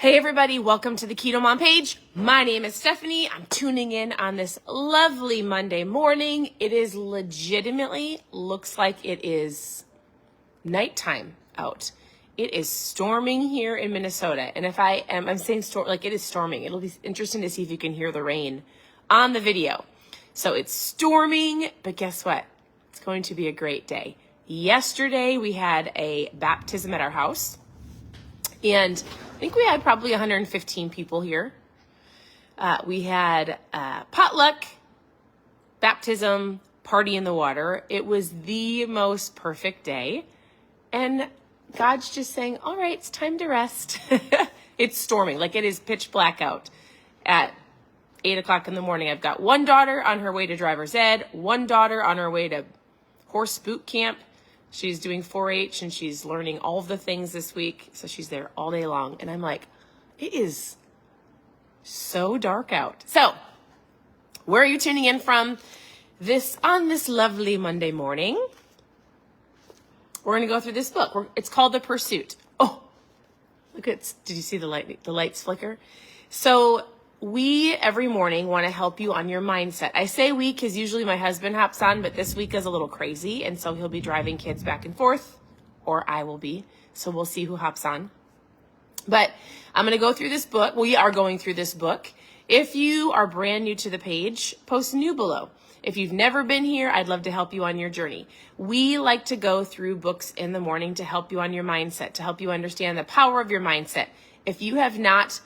Hey everybody, welcome to the KetoMom page. My name is Stephanie. I'm tuning in on this lovely Monday morning. It is legitimately, looks like it is nighttime out. It is storming here in Minnesota. And if I'm saying storm, like it is storming. It'll be interesting to see if you can hear the rain on the video. So it's storming, but guess what? It's going to be a great day. Yesterday we had a baptism at our house. And I think we had probably 115 people here. We had potluck, baptism, party in the water. It was the most perfect day. And God's just saying, all right, it's time to rest. It's storming, like it is pitch black out at 8 o'clock in the morning. I've got one daughter on her way to driver's ed, one daughter on her way to horse boot camp. She's doing 4-H and she's learning all of the things this week. So she's there all day long. And I'm like, it is so dark out. So where are you tuning in from on this lovely Monday morning? We're going to go through this book. It's called The Pursuit. Oh, look at, did you see the lights flicker? So we every morning want to help you on your mindset. I say we because usually my husband hops on, but this week is a little crazy. And so he'll be driving kids back and forth, or I will be. So we'll see who hops on. But I'm going to go through this book. We are going through this book. If you are brand new to the page, post new below. If you've never been here, I'd love to help you on your journey. We like to go through books in the morning to help you on your mindset, to help you understand the power of your mindset. If you have not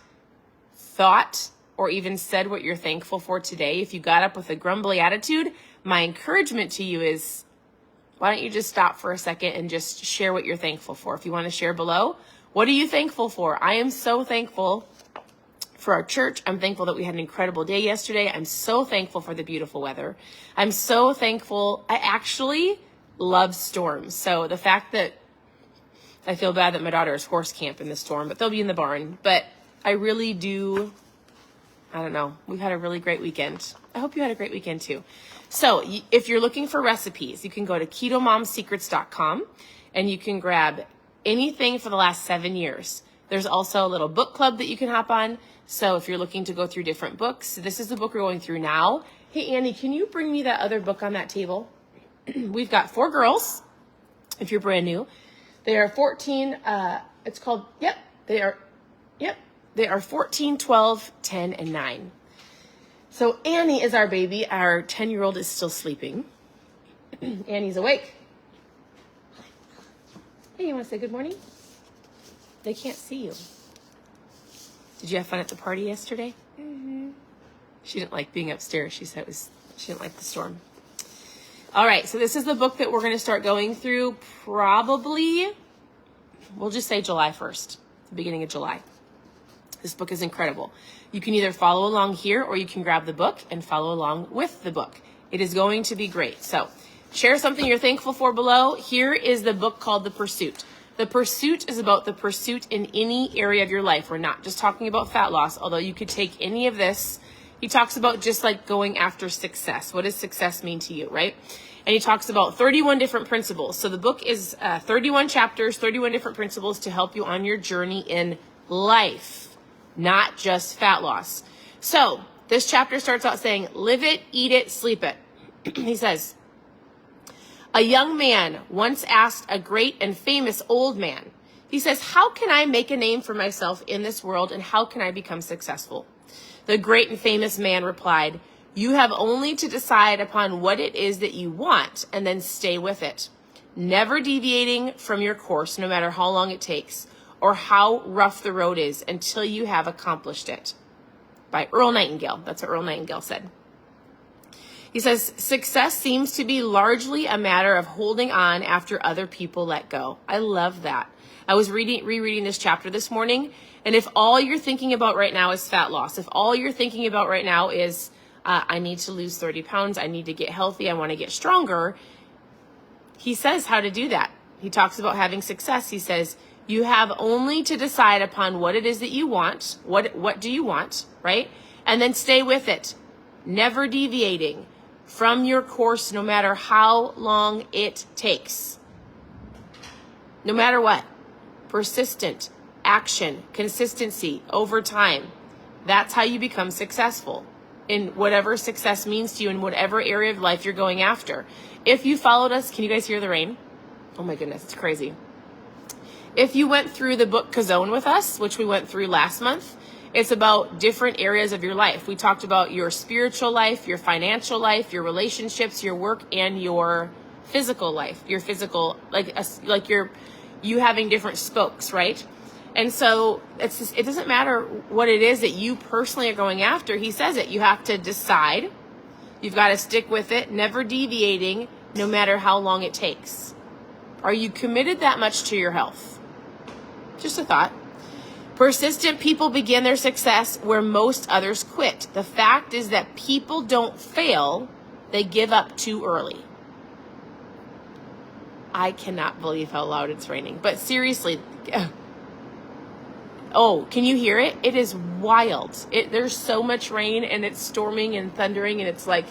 thought or even said what you're thankful for today, if you got up with a grumbly attitude, my encouragement to you is, why don't you just stop for a second and just share what you're thankful for? If you want to share below, what are you thankful for? I am so thankful for our church. I'm thankful that we had an incredible day yesterday. I'm so thankful for the beautiful weather. I'm so thankful. I actually love storms. So the fact that I feel bad that my daughter is horse camp in the storm, but they'll be in the barn. But I really do. I don't know. We've had a really great weekend. I hope you had a great weekend too. So if you're looking for recipes, you can go to ketomomsecrets.com and you can grab anything for the last 7 years. There's also a little book club that you can hop on. So if you're looking to go through different books, this is the book we're going through now. Hey, Annie, can you bring me that other book on that table? We've got 4 girls, if you're brand new. They are 14. They are 14, 12, 10, and 9. So Annie is our baby. Our 10-year-old is still sleeping. Annie's awake. Hey, you want to say good morning? They can't see you. Did you have fun at the party yesterday? Mm-hmm. She didn't like being upstairs. She said she didn't like the storm. All right, so this is the book that we're going to start going through probably, we'll just say July 1st, the beginning of July. This book is incredible. You can either follow along here or you can grab the book and follow along with the book. It is going to be great. So share something you're thankful for below. Here is the book called The Pursuit. The Pursuit is about the pursuit in any area of your life. We're not just talking about fat loss, although you could take any of this. He talks about just like going after success. What does success mean to you, right? And he talks about 31 different principles. So the book is 31 chapters, 31 different principles to help you on your journey in life, not just fat loss. So this chapter starts out saying, live it, eat it, sleep it. He says, a young man once asked a great and famous old man, he says, how can I make a name for myself in this world and how can I become successful? The great and famous man replied, you have only to decide upon what it is that you want and then stay with it, never deviating from your course no matter how long it takes or how rough the road is until you have accomplished it. By Earl Nightingale. That's what Earl Nightingale said. He says, success seems to be largely a matter of holding on after other people let go. I love that. I was rereading this chapter this morning, and if all you're thinking about right now is fat loss, if all you're thinking about right now is, I need to lose 30 pounds, I need to get healthy, I want to get stronger, he says how to do that. He talks about having success. He says, you have only to decide upon what it is that you want. What do you want, right? And then stay with it, never deviating from your course no matter how long it takes. No matter what. Persistent, action, consistency over time. That's how you become successful in whatever success means to you in whatever area of life you're going after. If you followed us, can you guys hear the rain? Oh my goodness, it's crazy. If you went through the book Kazone with us, which we went through last month, it's about different areas of your life. We talked about your spiritual life, your financial life, your relationships, your work, and your physical life. Your physical, like you having different spokes, right? And so it doesn't matter what it is that you personally are going after. He says it. You have to decide. You've got to stick with it, never deviating, no matter how long it takes. Are you committed that much to your health? Just a thought. Persistent people begin their success where most others quit. The fact is that people don't fail, they give up too early. I cannot believe how loud it's raining. But seriously, oh, can you hear it? It is wild. There's so much rain and it's storming and thundering and it's like,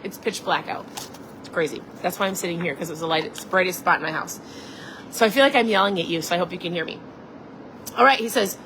it's pitch black out. It's crazy. That's why I'm sitting here, because it was the brightest spot in my house. So I feel like I'm yelling at you, so I hope you can hear me. All right, he says,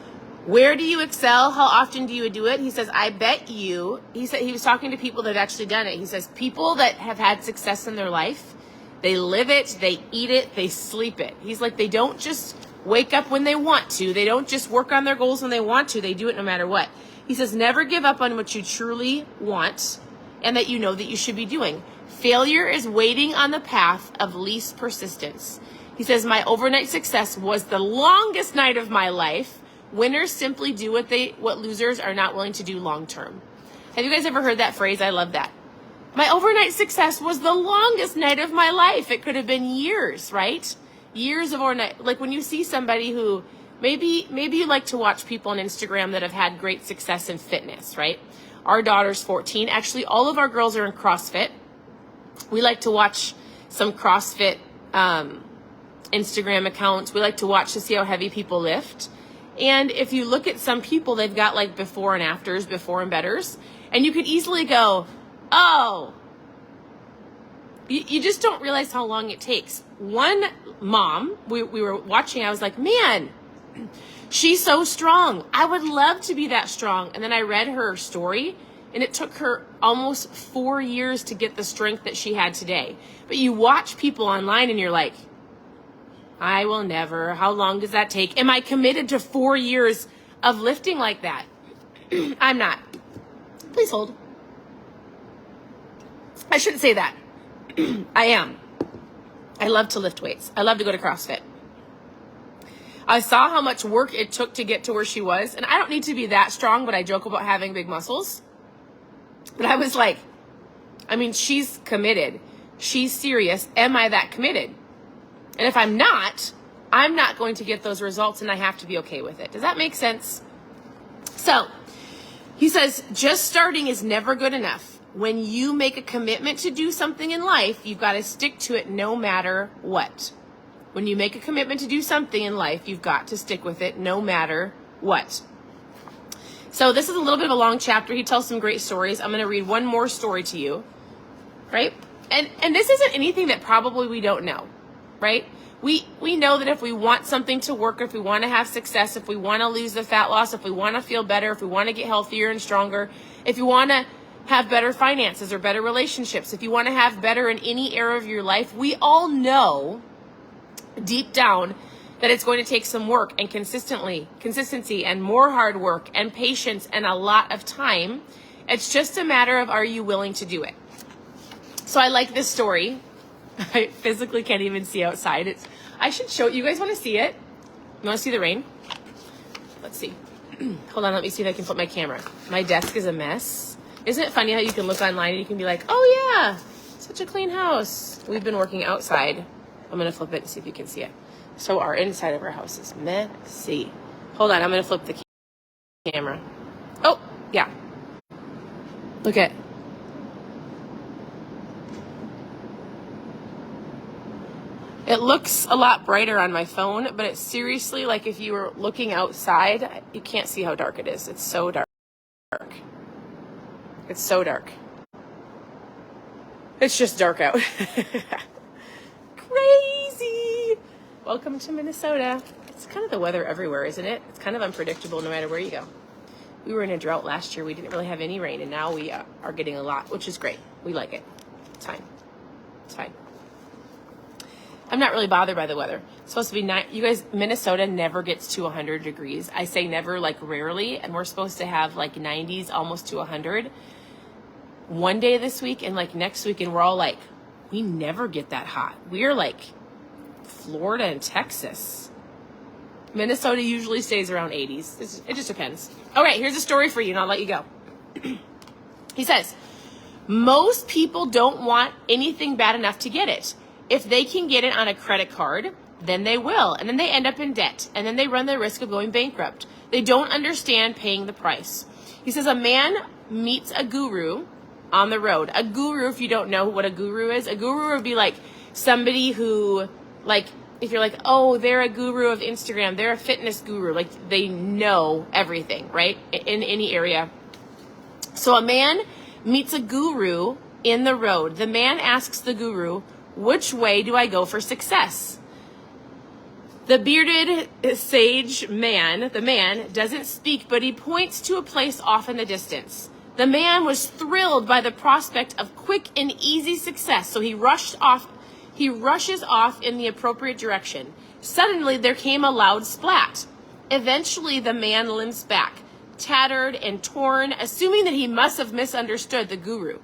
where do you excel? How often do you do it? He says, I bet you, he said, he was talking to people that have actually done it. He says, people that have had success in their life, they live it, they eat it, they sleep it. He's like, they don't just wake up when they want to. They don't just work on their goals when they want to. They do it no matter what. He says, never give up on what you truly want and that you know that you should be doing. Failure is waiting on the path of least persistence. He says, my overnight success was the longest night of my life. Winners simply do what losers are not willing to do long term. Have you guys ever heard that phrase? I love that. My overnight success was the longest night of my life. It could have been years, right? Years of overnight. Like when you see somebody who, maybe you like to watch people on Instagram that have had great success in fitness, right? Our daughter's 14. Actually, all of our girls are in CrossFit. We like to watch some CrossFit Instagram accounts. We like to watch to see how heavy people lift. And if you look at some people, they've got like before and afters, before and betters. And you could easily go, oh, you just don't realize how long it takes. One mom, we were watching, I was like, man, she's so strong. I would love to be that strong. And then I read her story, and it took her almost 4 years to get the strength that she had today. But you watch people online and you're like, I will never. How long does that take? Am I committed to 4 years of lifting like that? I'm not. Please hold. I shouldn't say that. I am. I love to lift weights. I love to go to CrossFit. I saw how much work it took to get to where she was. And I don't need to be that strong, but I joke about having big muscles. But I was like, I mean, she's committed. She's serious. Am I that committed? And if I'm not going to get those results, and I have to be okay with it. Does that make sense? So he says, just starting is never good enough. When you make a commitment to do something in life, you've got to stick to it no matter what. When you make a commitment to do something in life, you've got to stick with it no matter what. So this is a little bit of a long chapter. He tells some great stories. I'm going to read one more story to you, right? And this isn't anything that probably we don't know. Right? We know that if we want something to work, if we want to have success, if we want to lose the fat loss, if we want to feel better, if we want to get healthier and stronger, if you want to have better finances or better relationships, if you want to have better in any area of your life, we all know deep down that it's going to take some work and consistency and more hard work and patience and a lot of time. It's just a matter of, are you willing to do it? So I like this story. I physically can't even see outside. I should show you guys. Want to see it? You want to see the rain? Let's see. Hold on, let me see if I can flip my camera. My desk is a mess. Isn't it funny how you can look online and you can be like, oh yeah, such a clean house. We've been working outside. I'm going to flip it and see if you can see it. So our inside of our house is messy. Hold on, I'm going to flip the camera. Oh, yeah. Look at. It looks a lot brighter on my phone, but it's seriously like if you were looking outside, you can't see how dark it is. It's so dark. It's so dark. It's just dark out. Crazy. Welcome to Minnesota. It's kind of the weather everywhere, isn't it? It's kind of unpredictable no matter where you go. We were in a drought last year. We didn't really have any rain, and now we are getting a lot, which is great. We like it. It's fine. It's fine. I'm not really bothered by the weather. It's supposed to be you guys, Minnesota never gets to 100 degrees. I say never, like rarely, and we're supposed to have like 90s, almost to 100 one day this week and like next week, and we're all like, we never get that hot. We're like Florida and Texas. Minnesota usually stays around 80s. It just depends. All right, here's a story for you, and I'll let you go. He says, most people don't want anything bad enough to get it. If they can get it on a credit card, then they will. And then they end up in debt. And then they run the risk of going bankrupt. They don't understand paying the price. He says, a man meets a guru on the road. A guru, if you don't know what a guru is, a guru would be like somebody who, like, if you're like, oh, they're a guru of Instagram, they're a fitness guru, like they know everything, right? In any area. So a man meets a guru in the road. The man asks the guru, which way do I go for success? The bearded sage man, the man, doesn't speak, but he points to a place off in the distance. The man was thrilled by the prospect of quick and easy success, so he rushes off in the appropriate direction. Suddenly, there came a loud splat. Eventually, the man limps back, tattered and torn, assuming that he must have misunderstood the guru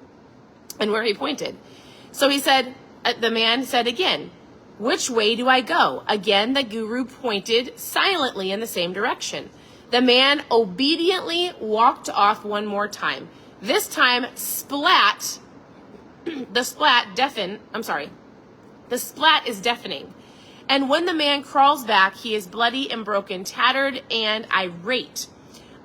and where he pointed. So the man said again, which way do I go? Again, the guru pointed silently in the same direction. The man obediently walked off one more time. This time, the splat is deafening. And when the man crawls back, he is bloody and broken, tattered and irate.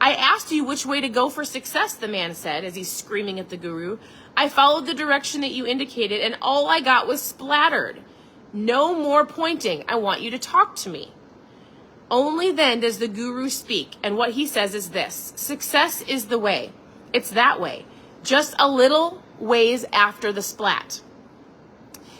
I asked you which way to go for success, the man said as he's screaming at the guru. I followed the direction that you indicated, and all I got was splattered. No more pointing. I want you to talk to me. Only then does the guru speak, and what he says is this: success is the way. It's that way. Just a little ways after the splat.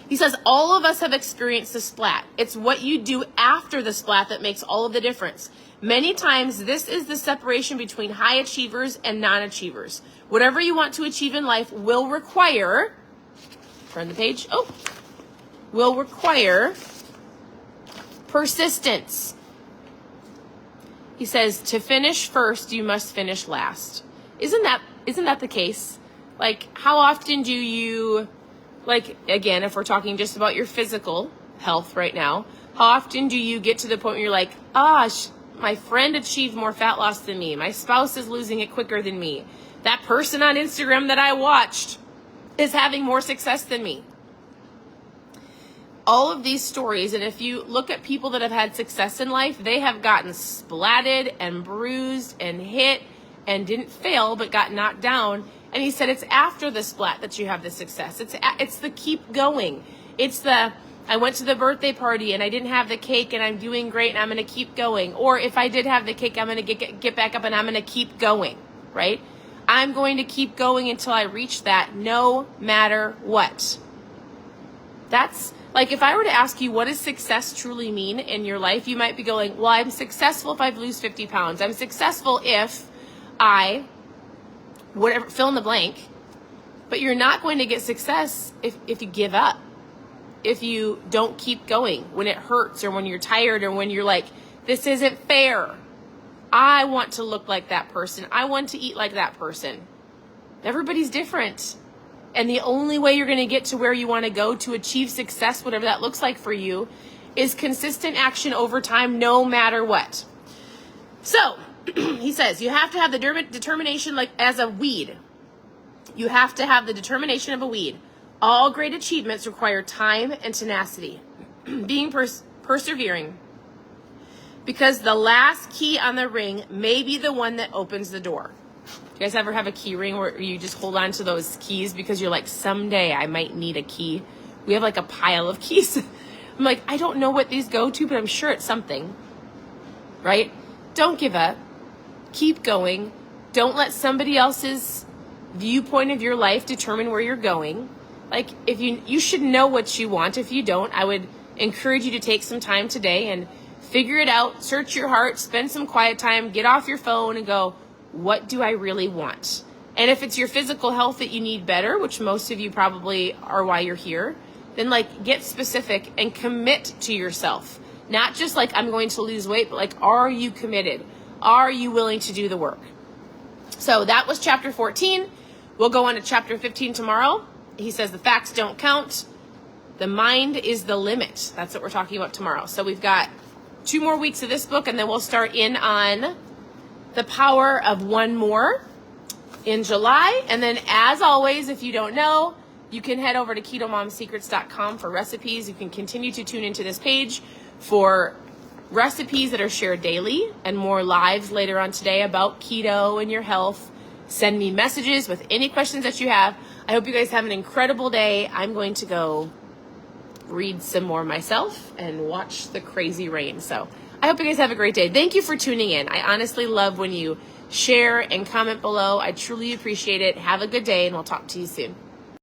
He says all of us have experienced the splat. It's what you do after the splat that makes all of the difference. Many times, this is the separation between high achievers and non-achievers. Whatever you want to achieve in life will require, turn the page, will require persistence. He says, to finish first, you must finish last. Isn't that the case? Like, how often do you, like, again, if we're talking just about your physical health right now, how often do you get to the point where you're like, my friend achieved more fat loss than me. My spouse is losing it quicker than me. That person on Instagram that I watched is having more success than me. All of these stories, and if you look at people that have had success in life, they have gotten splatted and bruised and hit and didn't fail but got knocked down. And he said it's after the splat that you have the success. It's the keep going. It's the, I went to the birthday party and I didn't have the cake and I'm doing great and I'm going to keep going. Or if I did have the cake, I'm going to get back up and I'm going to keep going, right? I'm going to keep going until I reach that no matter what. That's like, if I were to ask you, what does success truly mean in your life? You might be going, well, I'm successful if I lose 50 pounds. I'm successful if I, whatever, fill in the blank. But you're not going to get success if you give up. If you don't keep going when it hurts or when you're tired or when you're like, this isn't fair. I want to look like that person. I want to eat like that person. Everybody's different. And the only way you're going to get to where you want to go to achieve success, whatever that looks like for you, is consistent action over time, no matter what. So, he says, you have to have the determination like as a weed. You have to have the determination of a weed. All great achievements require time and tenacity. Being persevering. Because the last key on the ring may be the one that opens the door. Do you guys ever have a key ring where you just hold on to those keys because you're like, someday I might need a key? We have like a pile of keys. I'm like, I don't know what these go to, but I'm sure it's something, right? Don't give up. Keep going. Don't let somebody else's viewpoint of your life determine where you're going. Like, if you should know what you want. If you don't, I would encourage you to take some time today and Figure it out, search your heart, spend some quiet time, get off your phone and go, what do I really want? And if it's your physical health that you need better, which most of you probably are why you're here, then like get specific and commit to yourself. Not just like I'm going to lose weight, but like, are you committed? Are you willing to do the work? So that was chapter 14. We'll go on to chapter 15 tomorrow. He says the facts don't count. The mind is the limit. That's what we're talking about tomorrow. So we've got 2 more weeks of this book, and then we'll start in on the power of one more in July. And then as always, if you don't know, you can head over to ketomomsecrets.com for recipes. You can continue to tune into this page for recipes that are shared daily and more lives later on today about keto and your health. Send me messages with any questions that you have. I hope you guys have an incredible day. I'm going to go read some more myself and watch the crazy rain. So I hope you guys have a great day. Thank you for tuning in. I honestly love when you share and comment below. I truly appreciate it. Have a good day, and we'll talk to you soon.